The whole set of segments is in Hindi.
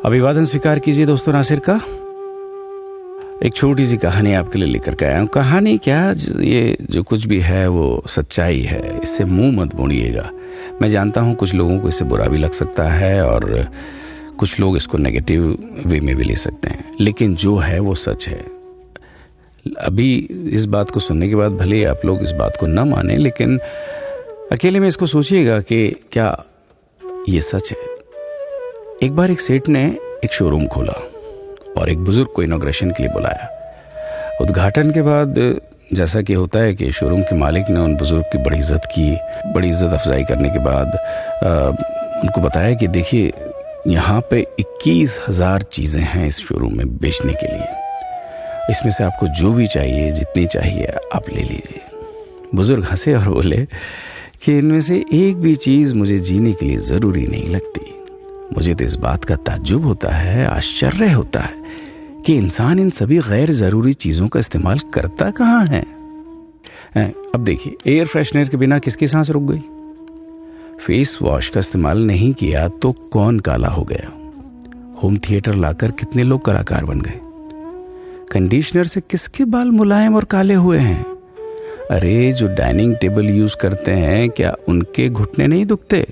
अभिवादन स्वीकार कीजिए दोस्तों नासिर का। एक छोटी सी कहानी आपके लिए लेकर के आया हूँ। कहानी क्या, ये जो कुछ भी है वो सच्चाई है, इससे मुंह मत मोड़िएगा। मैं जानता हूँ कुछ लोगों को इससे बुरा भी लग सकता है और कुछ लोग इसको नेगेटिव वे में भी ले सकते हैं, लेकिन जो है वो सच है। अभी इस बात को सुनने के बाद भले आप लोग इस बात को न माने, लेकिन अकेले में इसको सोचिएगा कि क्या ये सच है। एक बार एक सेठ ने एक शोरूम खोला और एक बुजुर्ग को इनॉग्रेशन के लिए बुलाया। उद्घाटन के बाद जैसा कि होता है कि शोरूम के मालिक ने उन बुजुर्ग की बड़ी इज्जत की। बड़ी इज्जत अफजाई करने के बाद उनको बताया कि देखिए, यहाँ पे 21,000 चीज़ें हैं इस शोरूम में बेचने के लिए। इसमें से आपको जो भी चाहिए, जितनी चाहिए आप ले लीजिए। बुजुर्ग हंसे और बोले कि इनमें से एक भी चीज़ मुझे जीने के लिए ज़रूरी नहीं लगती। मुझे तो इस बात का ताज्जुब होता है, आश्चर्य होता है कि इंसान इन सभी गैर ज़रूरी चीज़ों का इस्तेमाल करता कहाँ है। अब देखिए, एयर फ्रेशनर के बिना किसकी सांस रुक गई? फेस वॉश का इस्तेमाल नहीं किया तो कौन काला हो गया? होम थिएटर लाकर कितने लोग कलाकार बन गए? कंडीशनर से किसके बाल मुलायम और काले हुए हैं? अरे, जो डाइनिंग टेबल यूज करते हैं, क्या उनके घुटने नहीं दुखते?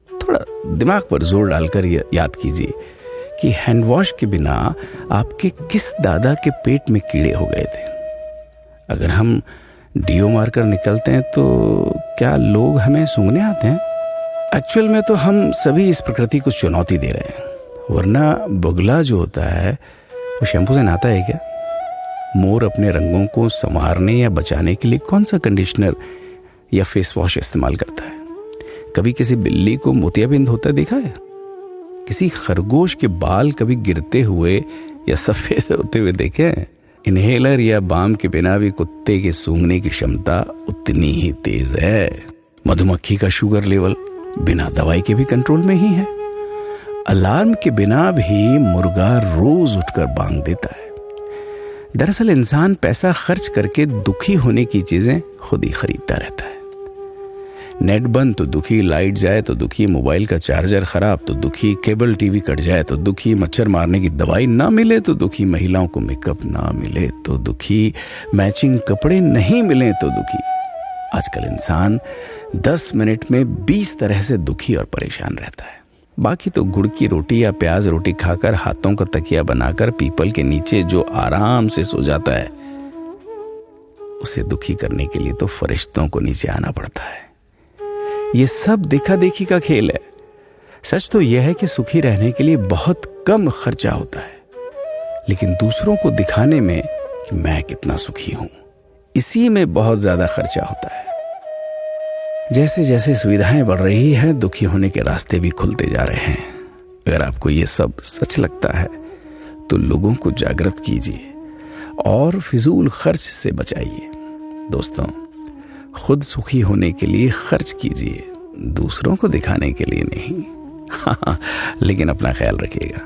थोड़ा दिमाग पर जोर डालकर याद कीजिए कि हैंड वॉश के बिना आपके किस दादा के पेट में कीड़े हो गए थे। अगर हम डीओ मारकर निकलते हैं तो क्या लोग हमें सूंघने आते हैं? एक्चुअल में तो हम सभी इस प्रकृति को चुनौती दे रहे हैं, वरना बुगला जो होता है वो शैम्पू से नहाता है क्या? मोर अपने रंगों को संवारने या बचाने के लिए कौन सा कंडीशनर या फेस वॉश इस्तेमाल करता है? कभी किसी बिल्ली को मोतियाबिंद होता देखा है? किसी खरगोश के बाल कभी गिरते हुए या सफेद होते हुए देखे हैं? इनहेलर या बाम के बिना भी कुत्ते के सूंघने की क्षमता उतनी ही तेज है। मधुमक्खी का शुगर लेवल बिना दवाई के भी कंट्रोल में ही है। अलार्म के बिना भी मुर्गा रोज उठकर बांग देता है। दरअसल इंसान पैसा खर्च करके दुखी होने की चीजें खुद ही खरीदता रहता है। नेट बंद तो दुखी, लाइट जाए तो दुखी, मोबाइल का चार्जर खराब तो दुखी, केबल टीवी कट जाए तो दुखी, मच्छर मारने की दवाई ना मिले तो दुखी, महिलाओं को मेकअप ना मिले तो दुखी, मैचिंग कपड़े नहीं मिले तो दुखी। आजकल इंसान 10 मिनट में 20 तरह से दुखी और परेशान रहता है। बाकी तो गुड़ की रोटी या प्याज रोटी खाकर हाथों का तकिया बनाकर पीपल के नीचे जो आराम से सो जाता है, उसे दुखी करने के लिए तो फरिश्तों को नीचे आना पड़ता है। ये सब देखा देखी का खेल है। सच तो यह है कि सुखी रहने के लिए बहुत कम खर्चा होता है, लेकिन दूसरों को दिखाने में कि मैं कितना सुखी हूं, इसी में बहुत ज्यादा खर्चा होता है। जैसे जैसे सुविधाएं बढ़ रही हैं, दुखी होने के रास्ते भी खुलते जा रहे हैं। अगर आपको ये सब सच लगता है तो लोगों को जागृत कीजिए और फिजूल खर्च से बचाइए। दोस्तों, खुद सुखी होने के लिए खर्च कीजिए, दूसरों को दिखाने के लिए नहीं। हाँ, लेकिन अपना ख्याल रखिएगा।